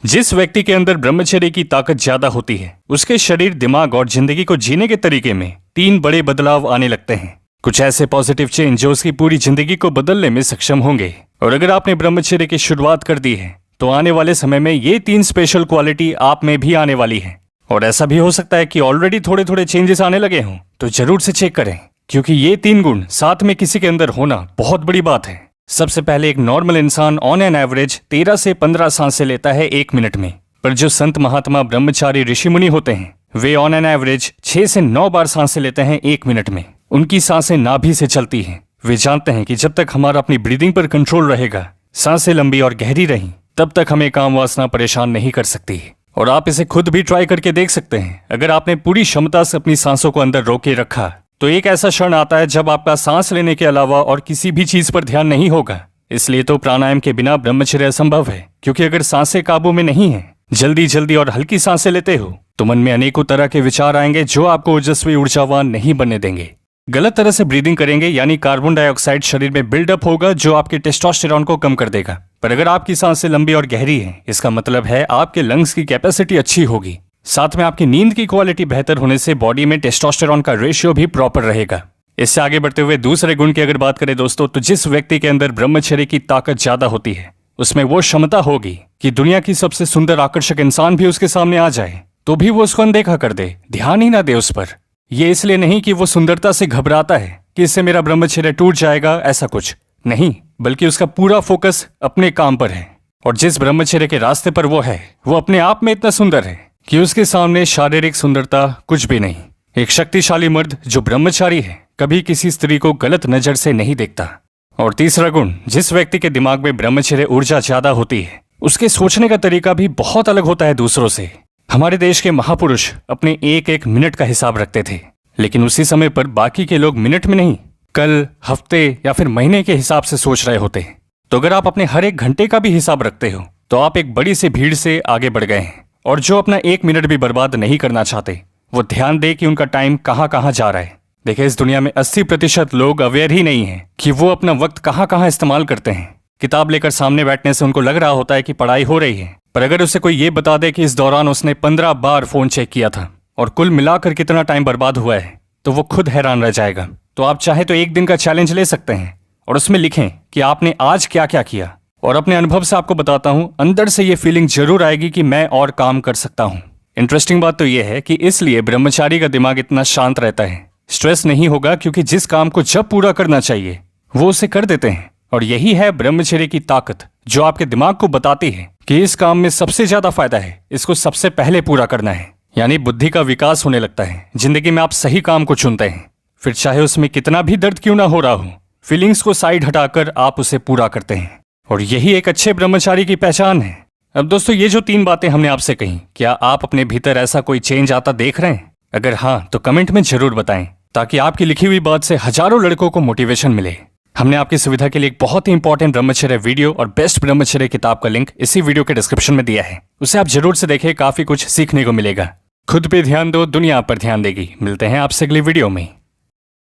जिस व्यक्ति के अंदर ब्रह्मचर्य की ताकत ज्यादा होती है उसके शरीर, दिमाग और जिंदगी को जीने के तरीके में 3 बड़े बदलाव आने लगते हैं। कुछ ऐसे पॉजिटिव चेंज जो उसकी पूरी जिंदगी को बदलने में सक्षम होंगे। और अगर आपने ब्रह्मचर्य की शुरुआत कर दी है तो आने वाले समय में ये 3 स्पेशल क्वालिटी आप में भी आने वाली है। और ऐसा भी हो सकता है कि ऑलरेडी थोड़े थोड़े चेंजेस आने लगे हों, तो जरूर से चेक करें, क्योंकि ये 3 गुण साथ में किसी के अंदर होना बहुत बड़ी बात है। सबसे पहले, एक नॉर्मल इंसान ऑन एन एवरेज 13 से 15 सांसें लेता है 1 मिनट में, पर जो संत, महात्मा, ब्रह्मचारी, ऋषि मुनि होते हैं वे ऑन एन एवरेज 6 से 9 बार सांसें लेते हैं 1 मिनट में। उनकी सांसें नाभि से चलती हैं। वे जानते हैं कि जब तक हमारा अपनी ब्रीदिंग पर कंट्रोल रहेगा, सांसें लंबी और गहरी रहीं, तब तक हमें काम वासना परेशान नहीं कर सकती। और आप इसे खुद भी ट्राई करके देख सकते हैं। अगर आपने पूरी क्षमता से अपनी सांसों को अंदर रोके रखा तो एक ऐसा क्षण आता है जब आपका सांस लेने के अलावा और किसी भी चीज पर ध्यान नहीं होगा। इसलिए तो प्राणायाम के बिना ब्रह्मचर्य असंभव है, क्योंकि अगर सांसें काबू में नहीं है, जल्दी जल्दी और हल्की सांसें लेते हो, तो मन में अनेकों तरह के विचार आएंगे जो आपको ओजस्वी, ऊर्जावान नहीं बनने देंगे। गलत तरह से ब्रीदिंग करेंगे, यानी कार्बन डाइऑक्साइड शरीर में बिल्डअप होगा जो आपके टेस्टोस्टेरॉन को कम कर देगा। पर अगर आपकी सांसें लंबी और गहरी हैं, इसका मतलब है आपके लंग्स की कैपेसिटी अच्छी होगी। साथ में आपकी नींद की क्वालिटी बेहतर होने से बॉडी में टेस्टोस्टेरॉन का रेशियो भी प्रॉपर रहेगा। इससे आगे बढ़ते हुए दूसरे गुण की अगर बात करें दोस्तों, तो जिस व्यक्ति के अंदर ब्रह्मचर्य की ताकत ज्यादा होती है उसमें वो क्षमता होगी कि दुनिया की सबसे सुंदर, आकर्षक इंसान भी उसके सामने आ जाए तो भी वो उसको अनदेखा कर दे, ध्यान ही ना दे उस पर। ये इसलिए नहीं कि वो सुंदरता से घबराता है कि इससे मेरा ब्रह्मचर्य टूट जाएगा, ऐसा कुछ नहीं, बल्कि उसका पूरा फोकस अपने काम पर है। और जिस ब्रह्मचर्य के रास्ते पर वो है, वो अपने आप में इतना सुंदर है कि उसके सामने शारीरिक सुंदरता कुछ भी नहीं। एक शक्तिशाली मर्द जो ब्रह्मचारी है कभी किसी स्त्री को गलत नजर से नहीं देखता। और तीसरा गुण, जिस व्यक्ति के दिमाग में ब्रह्मचर्य ऊर्जा ज्यादा होती है उसके सोचने का तरीका भी बहुत अलग होता है दूसरों से। हमारे देश के महापुरुष अपने एक एक मिनट का हिसाब रखते थे, लेकिन उसी समय पर बाकी के लोग मिनट में नहीं, कल, हफ्ते या फिर महीने के हिसाब से सोच रहे होते हैं। तो अगर आप अपने हर एक घंटे का भी हिसाब रखते हो तो आप एक बड़ी सी भीड़ से आगे बढ़ गए हैं। और जो अपना 1 मिनट भी बर्बाद नहीं करना चाहते, वो ध्यान दे कि उनका टाइम कहाँ कहाँ जा रहा है। देखिए, इस दुनिया में 80% लोग अवेयर ही नहीं है कि वो अपना वक्त कहाँ कहाँ इस्तेमाल करते हैं। किताब लेकर सामने बैठने से उनको लग रहा होता है कि पढ़ाई हो रही है, पर अगर उसे कोई ये बता दे कि इस दौरान उसने 15 बार फोन चेक किया था और कुल मिलाकर कितना टाइम बर्बाद हुआ है, तो वो खुद हैरान रह जाएगा। तो आप चाहे तो 1 दिन का चैलेंज ले सकते हैं और उसमें लिखें कि आपने आज क्या क्या किया। और अपने अनुभव से आपको बताता हूं, अंदर से ये फीलिंग जरूर आएगी कि मैं और काम कर सकता हूं। इंटरेस्टिंग बात तो यह है कि इसलिए ब्रह्मचारी का दिमाग इतना शांत रहता है। स्ट्रेस नहीं होगा, क्योंकि जिस काम को जब पूरा करना चाहिए वो उसे कर देते हैं। और यही है ब्रह्मचर्य की ताकत, जो आपके दिमाग को बताती है कि इस काम में सबसे ज्यादा फायदा है, इसको सबसे पहले पूरा करना है। यानी बुद्धि का विकास होने लगता है। जिंदगी में आप सही काम को चुनते हैं, फिर चाहे उसमें कितना भी दर्द क्यों ना हो रहा हो, फीलिंग्स को साइड हटाकर आप उसे पूरा करते हैं। और यही एक अच्छे ब्रह्मचारी की पहचान है। अब दोस्तों, ये जो 3 बातें हमने आपसे कही, क्या आप अपने भीतर ऐसा कोई चेंज आता देख रहे हैं? अगर हाँ, तो कमेंट में जरूर बताएं, ताकि आपकी लिखी हुई बात से हजारों लड़कों को मोटिवेशन मिले। हमने आपकी सुविधा के लिए एक बहुत ही इंपॉर्टेंट ब्रह्मचर्य वीडियो और बेस्ट ब्रह्मचर्य किताब का लिंक इसी वीडियो के डिस्क्रिप्शन में दिया है। उसे आप जरूर से देखें, काफी कुछ सीखने को मिलेगा। खुद पे ध्यान दो, दुनिया पर ध्यान देगी। मिलते हैं आपसे अगली वीडियो में।